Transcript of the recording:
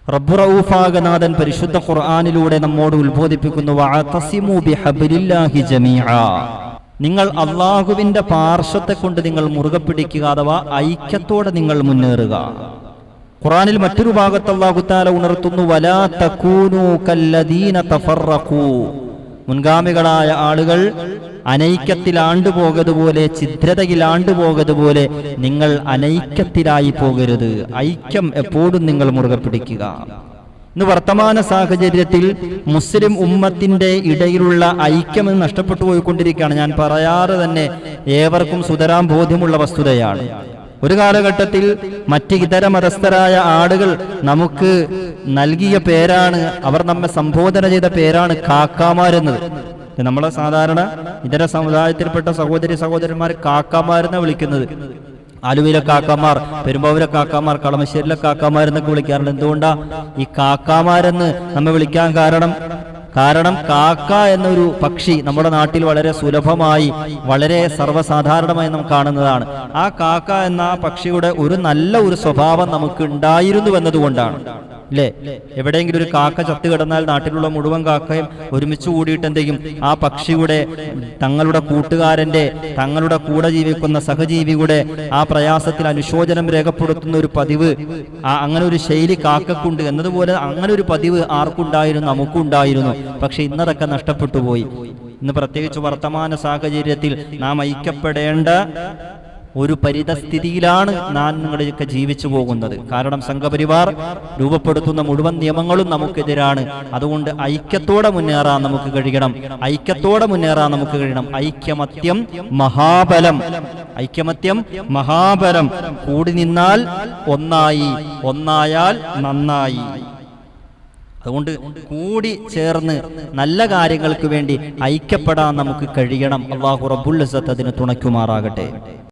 റബ്ബ് റഊഫാകനാഥൻ പരിശുദ്ധ ഖുർആനിലൂടെ നമ്മോട് ഉത്ബോധിപ്പിക്കുന്നു, വഅതസിമു ബിഹബ്ലില്ലാഹി ജമീഅ, നിങ്ങൾ അള്ളാഹുവിന്റെ പാർശ്വത്തെ കൊണ്ട് നിങ്ങൾ മുറുകെ പിടിക്കുക, അഥവാ ഐക്യത്തോടെ നിങ്ങൾ മുന്നേറുക. ഖുർആനിൽ മറ്റൊരു ഭാഗത്ത് അല്ലാഹു തആല ഉണർത്തുന്നു, വലാ തകൂനൂ കല്ലദീന തഫറഖൂ, മുൻഗാമികളായ ആളുകൾ അനൈക്യത്തിലാണ്ടുപോകതുപോലെ, ഛിദ്രതയിലാണ്ടുപോകതുപോലെ നിങ്ങൾ അനൈക്യത്തിലായി പോകരുത്. ഐക്യം എപ്പോഴും നിങ്ങൾ മുറുകെ പിടിക്കുക. ഇന്ന് വർത്തമാന സാഹചര്യത്തിൽ മുസ്ലിം ഉമ്മത്തിന്റെ ഇടയിലുള്ള ഐക്യം നഷ്ടപ്പെട്ടു പോയിക്കൊണ്ടിരിക്കുകയാണ്. ഞാൻ പറയാതെ തന്നെ ഏവർക്കും സുതരാം ബോധ്യമുള്ള വസ്തുതയാണ്. ഒരു കാലഘട്ടത്തിൽ മറ്റ് ഇതര മതസ്ഥരായ ആളുകൾ നമുക്ക് നൽകിയ പേരാണ്, അവർ നമ്മെ സംബോധന ചെയ്ത പേരാണ് കാക്കാമാരെന്നത്. നമ്മളെ സാധാരണ ഇതര സമുദായത്തിൽപ്പെട്ട സഹോദരന്മാർ കാക്കാമാരെന്ന് വിളിക്കുന്നത്. ആലുവയിലെ കാക്കാമാർ, പെരുമ്പാവൂരിലെ കാക്കാമാർ, കളമശ്ശേരിയിലെ കാക്കാമാർ എന്നൊക്കെ വിളിക്കാറുണ്ട്. എന്തുകൊണ്ടാ ഈ കാക്കാമാരെന്ന് നമ്മെ വിളിക്കാൻ കാരണം കാക്ക എന്നൊരു പക്ഷി നമ്മുടെ നാട്ടിൽ വളരെ സുലഭമായി, വളരെ സർവ്വസാധാരണമായി നാം കാണുന്നതാണ്. ആ കാക്ക എന്ന ആ പക്ഷിയുടെ ഒരു നല്ല ഒരു സ്വഭാവം നമുക്ക് ഉണ്ടായിരുന്നു എന്നതുകൊണ്ടാണ്, അല്ലേ? എവിടെയെങ്കിലും ഒരു കാക്ക ചത്തു കിടന്നാൽ നാട്ടിലുള്ള മുഴുവൻ കാക്കയും ഒരുമിച്ച് കൂടിയിട്ട് എന്തെങ്കിലും ആ പക്ഷിയുടെ, തങ്ങളുടെ കൂട്ടുകാരന്റെ, തങ്ങളുടെ കൂടെ ജീവിക്കുന്ന സഹജീവിയുടെ ആ പ്രയാസത്തിൽ അനുശോചനം രേഖപ്പെടുത്തുന്ന ഒരു പതിവ്, അങ്ങനെ ഒരു ശൈലി കാക്കക്കുണ്ട് എന്നതുപോലെ അങ്ങനെ ഒരു പതിവ് ആർക്കുണ്ടായിരുന്നു? നമുക്കുണ്ടായിരുന്നു. പക്ഷെ ഇന്നതൊക്കെ നഷ്ടപ്പെട്ടു പോയി. ഇന്ന് പ്രത്യേകിച്ച് വർത്തമാന സാഹചര്യത്തിൽ നാം ഐക്യപ്പെടേണ്ട ഒരു പരിതസ്ഥിതിയിലാണ് നാം നിങ്ങളൊക്കെ ജീവിച്ചു പോകുന്നത്. കാരണം സംഘപരിവാർ രൂപപ്പെടുത്തുന്ന മുഴുവൻ നിയമങ്ങളും നമുക്കെതിരാണ്. അതുകൊണ്ട് ഐക്യത്തോടെ മുന്നേറാൻ നമുക്ക് കഴിയണം. ഐക്യമത്യം മഹാബലം. കൂടി നിന്നാൽ ഒന്നായാൽ നന്നായി. അതുകൊണ്ട് കൂടി ചേർന്ന് നല്ല കാര്യങ്ങൾക്ക് വേണ്ടി ഐക്യപ്പെടാൻ നമുക്ക് കഴിയണം. അല്ലാഹു റബ്ബുൽ ഇസ്സത്ത് അതിന് തുണയ്ക്കുമാറാകട്ടെ.